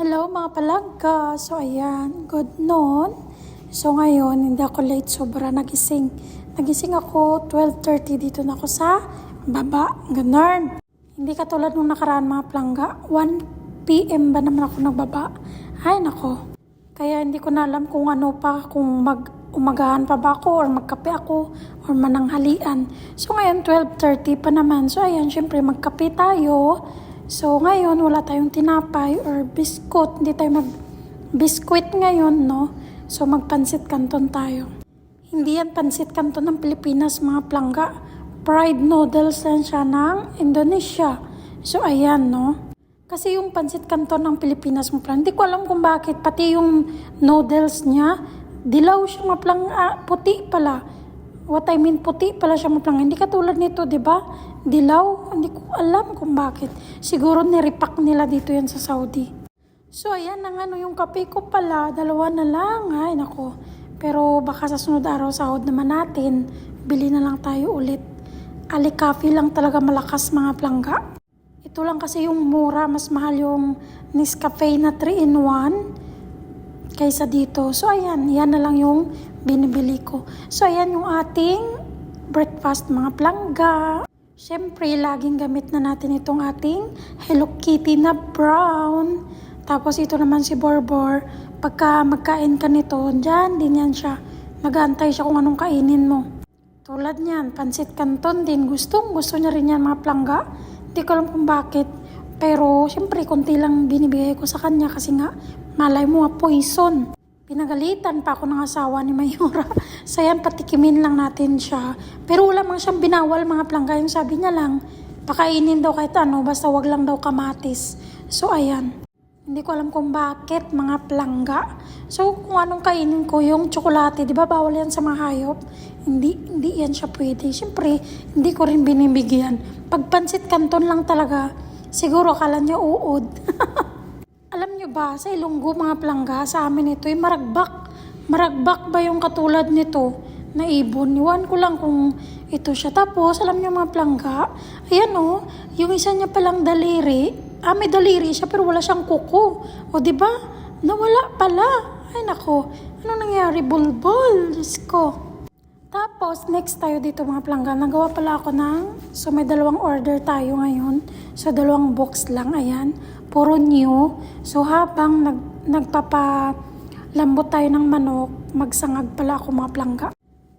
Hello mga palangga. So ayan, good noon. So ngayon, hindi ako late, sobra nagising. Nagising ako 12:30, dito na ako sa baba. Ganun. Hindi katulad nung nakaraan mga palangga. 1 PM ba naman ako nagbaba? Ay nako. Kaya hindi ko na alam kung ano pa, kung umagahan pa ba ako or magkape ako or mananghalian. So ngayon 12:30 pa naman. So ayan, syempre magkape tayo. So ngayon wala tayong tinapay or biscuit. Hindi tayo mag-biscuit ngayon, no? So magpansit canton tayo. Hindi yan pansit canton ng Pilipinas mga palangga. Fried noodles lang siya ng Indonesia. So ayan, no? Kasi yung pansit canton ng Pilipinas mga palangga, hindi ko alam kung bakit. Pati yung noodles niya, dilaw siya mga palangga, puti pala. What I mean, puti pala siya mga palangga. Hindi katulad nito, di ba? Dilaw, hindi ko alam kung bakit. Siguro nirepack nila dito yan sa Saudi. So ayan ang yung kape ko pala, 2 na lang. Ay nako. Pero baka sa sunod araw sahod naman natin, bili na lang tayo ulit. Ali coffee lang talaga malakas mga palangga. Ito lang kasi yung mura, mas mahal yung Nescafe na 3-in-1 kaysa dito. So ayan, yan na lang yung binibili ko. So ayan yung ating breakfast mga palangga. Siyempre, laging gamit na natin itong ating Hello Kitty na brown. Tapos ito naman si Borbor. Pagka magkain ka nito, dyan din yan siya. Nag-aantay siya kung anong kainin mo. Tulad niyan, pansit canton din. Gusto niya rin yan mga palangga. Hindi ko alam kung bakit. Pero siyempre, konti lang binibigay ko sa kanya kasi nga, malay mo poison. Pinagalitan pa ako ng asawa ni Mayura. So yan, patikimin lang natin siya. Pero wala mang siyang binawal mga palangga. Yung sabi niya lang, pakainin daw kahit ano, basta wag lang daw kamatis. So ayan. Hindi ko alam kung bakit mga palangga. So kung anong kainin ko, yung tsokolate, di ba bawal yan sa mga hayop? Hindi yan siya pwede. Siyempre, hindi ko rin binibigyan. Pag pansit canton lang talaga, siguro akala niya uod. Alam nyo ba, sa Ilonggo mga palangga, sa amin ito ay maragbak. Maragbak ba yung katulad nito na ibon? Iwan ko lang kung ito siya. Tapos, alam nyo mga palangga, ayan o, yung isa niya palang daliri. May daliri siya pero wala siyang kuko. O diba? Nawala pala. Ay nako, ano nangyari? Bulbul. Diyos ko. Tapos, next tayo dito mga palangga. Nagawa pala ako so may 2 order tayo ngayon. So, 2 box lang. Ayan. Puro new. So, habang nagpapalambot tayo ng manok, magsangag pala ako mga palangga.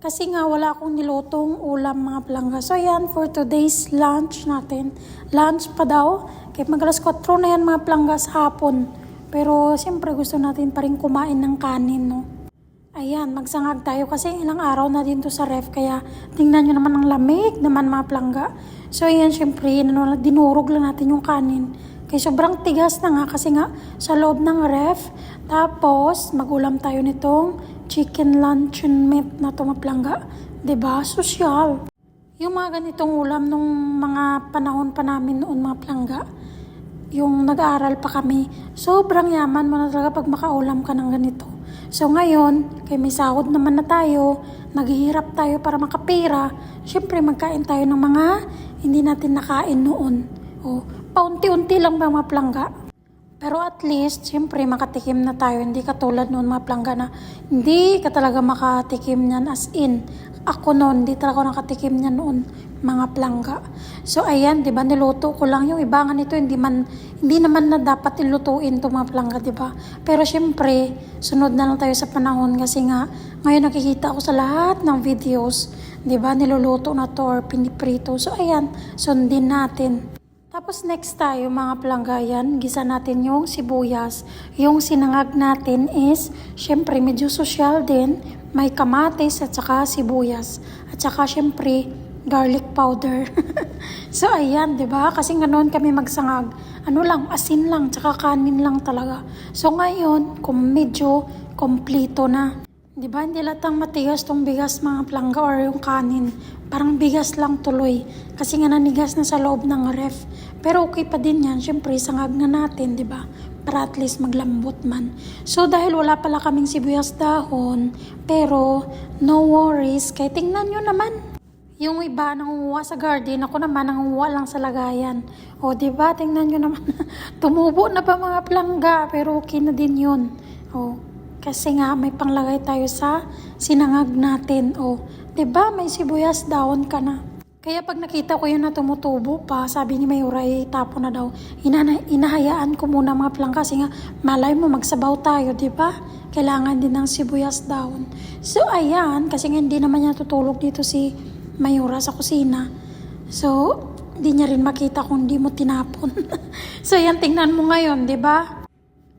Kasi nga, wala akong nilutong ulam mga palangga. So, ayan, for today's lunch natin. Lunch pa daw. Kaya mag-alas 4 na yan mga palangga sa hapon. Pero, siyempre, gusto natin pa rin kumain ng kanin, no? Ayan, magsangag tayo kasi ilang araw na din to sa ref. Kaya, tingnan nyo naman ang lamig naman mga palangga. So, ayan, siyempre, dinurog lang natin yung kanin. Kaya sobrang tigas na nga kasi nga sa loob ng ref. Tapos, magulam tayo nitong chicken luncheon meat na ito mga palangga. Diba? Sosyal. Yung mga ganitong ulam nung mga panahon pa namin noon mga palangga, yung nag-aaral pa kami, sobrang yaman mo na talaga pag makaulam ka ng ganito. So ngayon, kay may sahod naman na tayo, naghihirap tayo para makapira, syempre magkain tayo ng mga hindi natin nakain noon. O, paunti-unti lang ba mga palangga? Pero at least, syempre makatikim na tayo. Hindi katulad noon mga palangga na hindi ka talaga makatikim niyan as in. Ako noon, hindi talaga ako nakatikim niyan noon mga palangga. So ayan, di ba, niluto ko lang yung iba nga nito. Hindi naman na dapat ilutuin to mga palangga, di ba? Pero syempre, sunod na lang tayo sa panahon kasi nga, ngayon nakikita ako sa lahat ng videos, di ba, niluluto na to or piniprito. So ayan, sundin natin. Tapos next tayo mga palangga, yan, gisa natin yung sibuyas. Yung sinangag natin is, syempre medyo sosyal din, may kamatis at saka sibuyas. At saka syempre, garlic powder. So ayan, di ba? Kasi ganoon kami magsangag. Ano lang, asin lang, tsaka kanin lang talaga. So ngayon, kung medyo kompleto na. Di ba? Hindi latang matigas tong bigas mga palangga or yung kanin. Parang bigas lang tuloy. Kasi nga nanigas na sa loob ng ref. Pero okay pa din yan. Siyempre, sangag na natin, di ba? Para at least maglambot man. So, dahil wala pala kaming sibuyas dahon, pero no worries. Kaya tingnan nyo naman. Yung iba nangunguha sa garden, ako naman nangunguha lang sa lagayan. O, diba? Tingnan nyo naman. Tumubo na pa mga plangga, pero okay na din yun. O, kasi nga may panglagay tayo sa sinangag natin. O, diba? May sibuyas daon ka na. Kaya pag nakita ko yun na tumutubo pa, sabi ni Mayura, tapo na daw. Inahayaan ko muna mga plangga kasi nga malay mo magsabaw tayo, diba? Kailangan din ng sibuyas daon. So, ayan, kasi nga hindi naman niya tutulog dito si Mayura sa kusina. So, di niya rin makita kung di mo tinapon. So, yan, tingnan mo ngayon, di ba?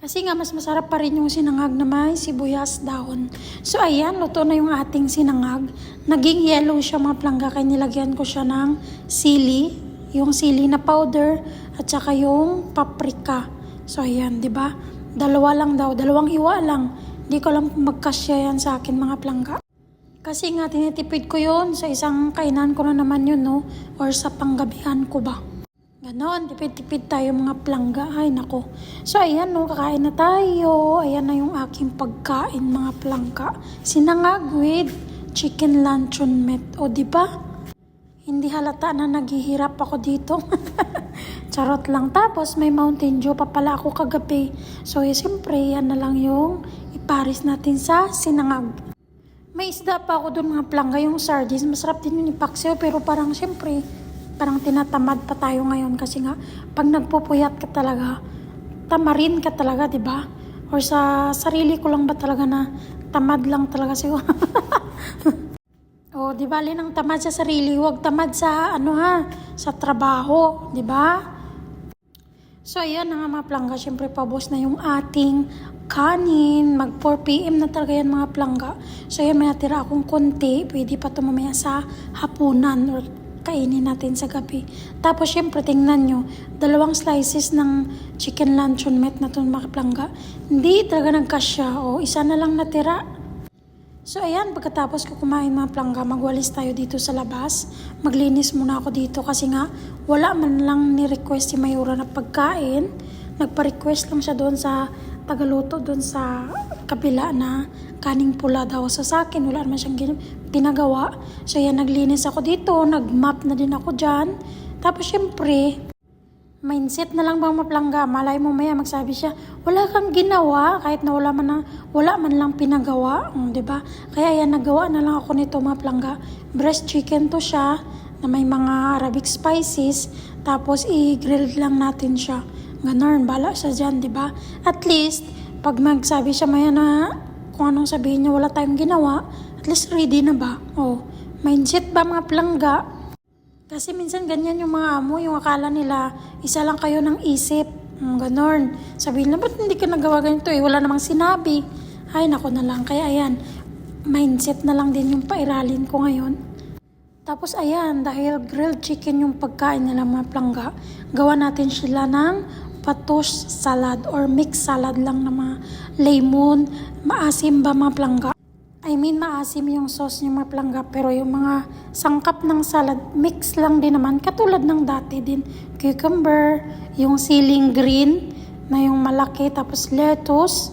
Kasi nga, mas masarap pa rin yung sinangag na may sibuyas daon. So, ayan, luto na yung ating sinangag. Naging yellow siya mga plangga, kaya nilagyan ko siya ng sili. Yung sili na powder, at saka yung paprika. So, ayan, di ba? Dalawa lang daw, dalawang hiwa lang. Di ko alam kung magkasya yan sa akin mga plangga. Kasi nga, tinitipid ko yun. Sa isang kainan ko na naman yun, no? Or sa panggabihan ko ba. Ganon, tipid-tipid tayo mga plangga. Ay, nako. So, ayan, no? Kakain na tayo. Ayan na yung aking pagkain, mga plangga. Sinangag with chicken luncheon meat. O, diba? Hindi halata na naghihirap ako dito. Charot lang. Tapos, may Mountain Dew pa pala ako kagabi. So, siyempre, yan na lang yung iparis natin sa sinangag. May isda pa ako doon mga plangga, yung sardines. Masarap din yung ipaksiw, pero parang siyempre, parang tinatamad pa tayo ngayon kasi nga, pag nagpupuyat ka talaga, tamarin ka talaga, di ba? Or sa sarili ko lang ba talaga na tamad lang talaga siguro. O, di ba, ng tamad sa sarili, huwag tamad sa, sa trabaho, di ba? So, ayan na nga mga plangga, siyempre pabos na yung ating kanin. Mag 4 PM na talaga yan mga plangga. So, ayan, may natira akong konti. Pwede pa ito mamaya sa hapunan or kainin natin sa gabi. Tapos, siyempre, tingnan nyo, 2 slices ng chicken luncheon meat na ito mga plangga. Hindi talaga nagkasya. O, isa na lang natira. So, ayan, pagkatapos ko kumain mga plangga, magwalis tayo dito sa labas. Maglinis muna ako dito kasi nga, wala man lang ni-request si Mayura na pagkain. Nagpa-request lang siya doon sa tagaluto, doon sa kabila na kaning pula daw. So, sa akin, wala naman siyang pinagawa. So, ayan, naglinis ako dito, nag-map na din ako dyan. Tapos, syempre, mindset na lang bang maplangga, malay mo maya magsabi siya, wala kang ginawa, kahit na wala man lang pinagawa, diba? Kaya yan, nagawa na lang ako nito maplangga. Breast chicken to siya, na may mga Arabic spices, tapos i-grill lang natin siya. Ganon, bala siya dyan, diba? At least, pag magsabi siya maya na kung anong sabihin niya, wala tayong ginawa, at least ready na ba? Oh, mindset ba mga plangga? Kasi minsan ganyan yung mga amo, yung akala nila, isa lang kayo ng isip. Ganon. Sabihin na, ba't hindi ka nagawa ganito eh? Wala namang sinabi. Ay, nako na lang. Kaya ayan, mindset na lang din yung pairalin ko ngayon. Tapos ayan, dahil grilled chicken yung pagkain nila mga plangga, gawa natin sila ng patos salad or mixed salad lang na mga lemon, maasim ba mga plangga? I mean, maasim yung sauce niya mga plangga, pero yung mga sangkap ng salad, mix lang din naman, katulad ng dati din. Cucumber, yung siling green, na yung malaki, tapos lettuce,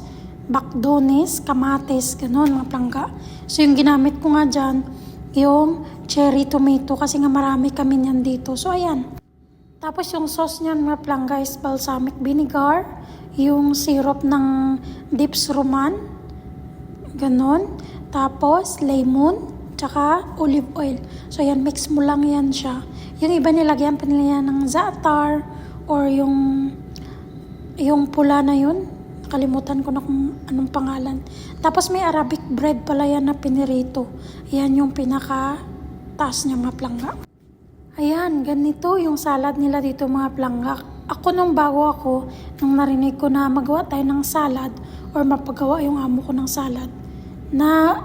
bakdonis, kamatis, ganun mga plangga. So, yung ginamit ko nga dyan, yung cherry tomato, kasi nga marami kami niyan dito. So, ayan. Tapos, yung sauce niyan mga plangga is balsamic vinegar, yung syrup ng Dips Roman, ganon. Tapos, lemon, tsaka olive oil. So, yan, mix mo lang yan siya. Yung iba nilagyan pa nila yan ng za'atar or yung pula na yun. Nakalimutan ko na kung anong pangalan. Tapos, may Arabic bread pala yan na pinirito. Yan yung pinaka-taas niya mga plangga. Ayan, ganito yung salad nila dito mga plangga. Ako nung bago ako, nung narinig ko na magawa tayo ng salad or mapagawa yung amo ko ng salad, na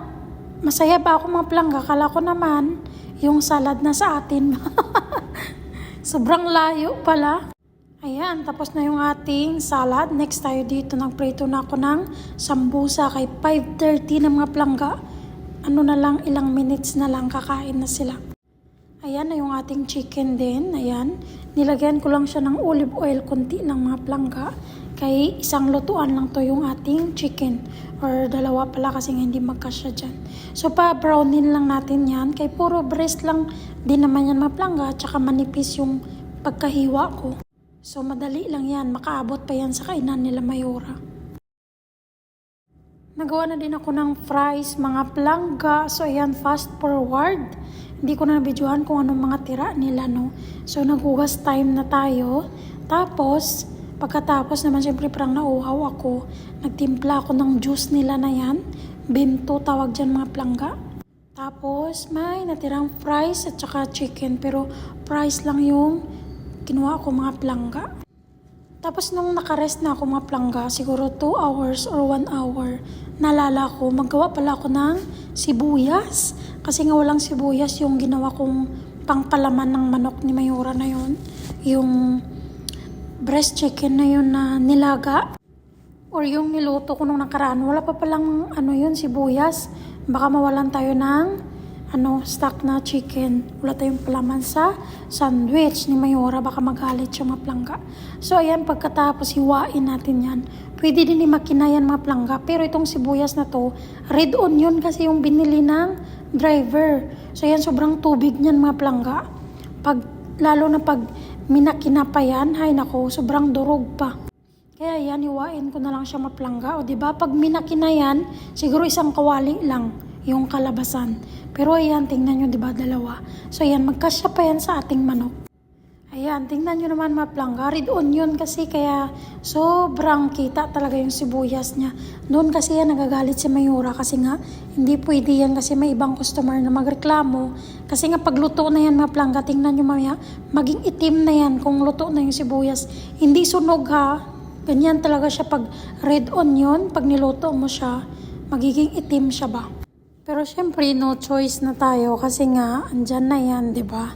masaya ba ako mga plangga? Kala ko naman yung salad na sa atin. Sobrang layo pala. Ayan, tapos na yung ating salad. Next tayo dito, nagprito na ako ng sambusa kay 5:30 na mga plangga. Ano na lang, ilang minutes na lang kakain na sila. Ayan na yung ating chicken din. Ayan, nilagyan ko lang siya ng olive oil, konti lang mga plangga. Kay isang lutuan lang to yung ating chicken. Or dalawa pala kasi hindi magkasya dyan. So pa-brownin lang natin yan. Kay puro breast lang din naman yan maplangga. Tsaka manipis yung pagkahiwa ko. So madali lang yan. Makaabot pa yan sa kainan nila Mayora. Nagawa na din ako ng fries, mga plangga. So ayan, fast forward. Hindi ko na nabidyohan kung anong mga tira nila, no. So naghugas time na tayo. Tapos, pagkatapos naman syempre parang nauhaw ako. Nagtimpla ako ng juice nila na yan. Bento tawag dyan mga plangga. Tapos may natirang fries at saka chicken. Pero fries lang yung kinuha ko mga plangga. Tapos nung nakarest na ako mga plangga, siguro 2 hours or 1 hour, nalala ko, maggawa pala ako ng sibuyas. Kasi nga walang sibuyas yung ginawa kong pangpalaman ng manok ni Mayora na yun. Yung breast chicken na yun na nilaga. Or yung niluto ko nung nakaraan, wala pa palang yun, sibuyas. Baka mawalan tayo ng stock na chicken. Wala tayong palaman sa sandwich ni Mayora. Baka magalit siya mga plangga. So ayan, pagkatapos hiwain natin yan. Pwede din makinayan mga plangga. Pero itong sibuyas na to, red onion kasi yung binili ng driver. So ayan, sobrang tubig niyan mga plangga. Lalo na pag minakina pa yan, hay nako, sobrang durog pa. Kaya yan, hiwain ko na lang siya maplangga. O diba, pag minakina yan, siguro isang kawali lang yung kalabasan. Pero ayan, tingnan nyo, diba, dalawa. So ayan, magkasya pa yan sa ating manok. Ayan, tingnan nyo naman maplangga. Red onion kasi, kaya sobrang kita talaga yung sibuyas niya. Noon kasi yan, nagagalit si Mayora kasi nga, hindi pwede yan kasi may ibang customer na magreklamo. Kasi nga, pagluto na yan maplangga, tingnan nyo mamaya, maging itim na yan kung luto na yung sibuyas. Hindi sunog ha. Ganyan talaga siya pag red onion, pag niluto mo siya, magiging itim siya ba. Pero syempre, no choice na tayo kasi nga, andyan na yan, di ba?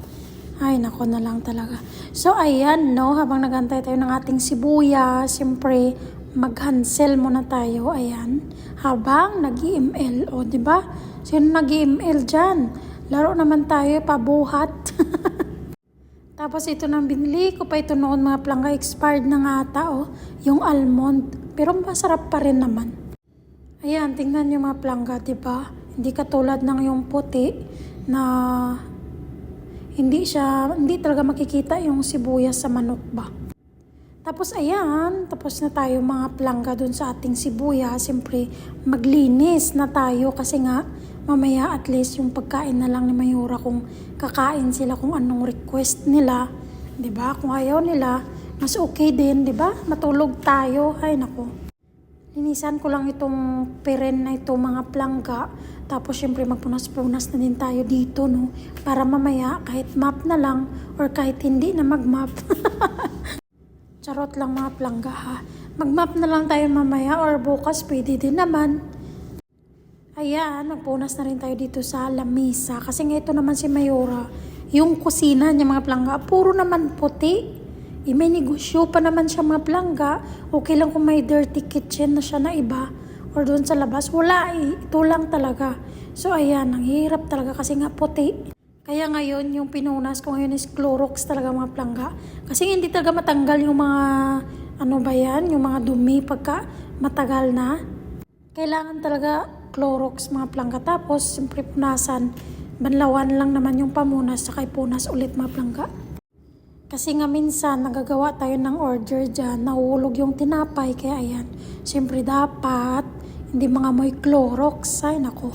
Ay, nako na lang talaga. So, ayan, no, habang nagantay tayo ng ating sibuyas, syempre, mag-hansel muna tayo, ayan, habang nag-EML, o, di ba? Sino nag-EML dyan? Laro naman tayo, pabuhat. Tapos ito nang binili ko pa ito noon, mga plangga, expired na nga ata, oh, yung almond. Pero masarap pa rin naman. Ayan, tingnan nyo mga plangga, di ba? Hindi katulad ng yung puti na hindi talaga makikita yung sibuyas sa manok ba. Tapos ayan, tapos na tayo mga plangga dun sa ating sibuyas. Siyempre, maglinis na tayo kasi nga mamaya at least yung pagkain na lang ni Mayora kung kakain sila kung anong request nila. 'Di ba? Kung ayaw nila, mas okay din, 'di ba? Matulog tayo. Ay nako. Linisan ko lang itong peren na ito mga plangga. Tapos syempre magpunas-punas na din tayo dito, no? Para mamaya kahit map na lang or kahit hindi na mag-map. Charot lang mga plangga ha. Mag-map na lang tayo mamaya or bukas pwede din naman. Ayan, magpunas na rin tayo dito sa lamisa. Kasi nga ito naman si Mayora, yung kusina niya mga plangga, puro naman puti. May negosyo pa naman siya mga plangga. Okay lang kung may dirty kitchen na siya na iba or doon sa labas. Wala ito lang talaga. So ayan, ang hirap talaga kasi nga puti. Kaya ngayon yung pinunas ko ngayon is Clorox talaga mga plangga. Kasi hindi talaga matanggal yung mga yung mga dumi pagka matagal na. Kailangan talaga Clorox mga plangga. Tapos siyempre punasan, banlawan lang naman yung pamunas saka punas ulit mga plangga. Kasi nga minsan, nagagawa tayo ng order dyan, nahulog yung tinapay, kaya ayan. Siyempre dapat, hindi mga moy Clorox, ay nako.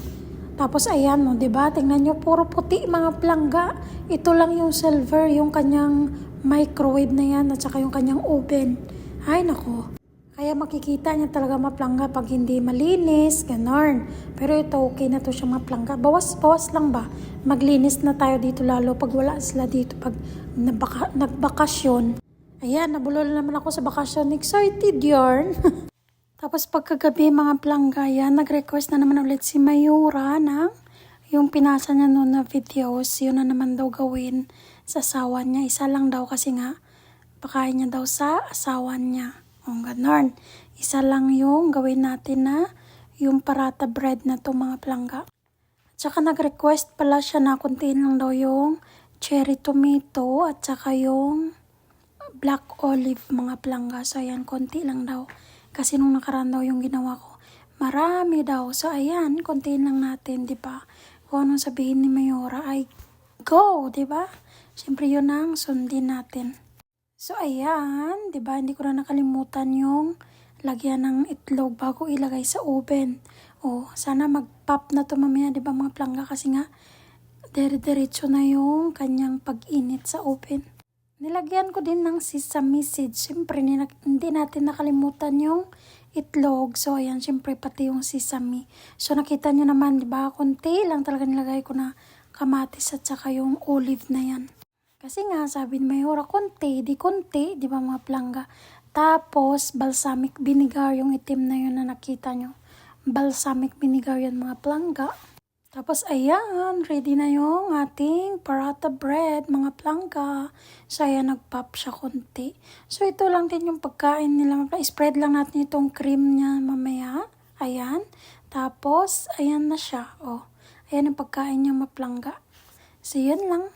Tapos ayan mo, diba? Tingnan nyo, puro puti mga plangga. Ito lang yung silver, yung kanyang microwave na yan, at saka yung kanyang oven. Ay nako. Kaya makikita niya talaga maplangga pag hindi malinis, ganon. Pero ito, okay na to siya maplangga. Bawas lang ba? Maglinis na tayo dito lalo pag wala sila dito, pag nagbakasyon. Ayan, nabulol naman ako sa bakasyon. Excited yarn. Tapos pagkagabi mga plangga, yan, nag-request na naman ulit si Mayora na yung pinasa niya noon na videos, yun na naman daw gawin sa asawa niya. Isa lang daw kasi nga, pakain niya daw sa asawa niya. O ganon. Isa lang yung gawin natin na yung parata bread na to mga plangga. At saka nag-request pala siya na kuntiin lang daw yung cherry tomato at saka yung black olive mga plangga. So, ayan, konti lang daw. Kasi nung nakaraan daw yung ginawa ko, marami daw. So, ayan, kontiin lang natin, di ba? Kung anong sabihin ni Mayora ay go, di ba? Siyempre, yun ang sundin natin. So, ayan, di ba? Hindi ko na nakalimutan yung lagyan ng itlog bago ilagay sa oven. O, sana mag-pop na to mamaya, di ba mga plangga? Kasi nga, dire-diretso na yung kanyang pag-init sa oven. Nilagyan ko din ng sesame seeds. Siyempre, hindi natin nakalimutan yung itlog. So, ayan, siyempre, pati yung sesame. So, nakita nyo naman, di ba? Konti lang talaga nilagay ko na kamatis at saka yung olive na yan. Kasi nga, sabi ni Mayora, konti, di ba mga plangga? Tapos, balsamic vinegar, yung itim na yun na nakita nyo. Balsamic vinegar yun mga plangga. Tapos, ayan, ready na yung ating paratha bread, mga plangga. So, ayan, nag-pop siya konti. So, ito lang din yung pagkain nila. Spread lang natin itong cream niya mamaya. Ayan. Tapos, ayan na siya. Oh, ayan ang pagkain niya, maplangga. So, yun lang.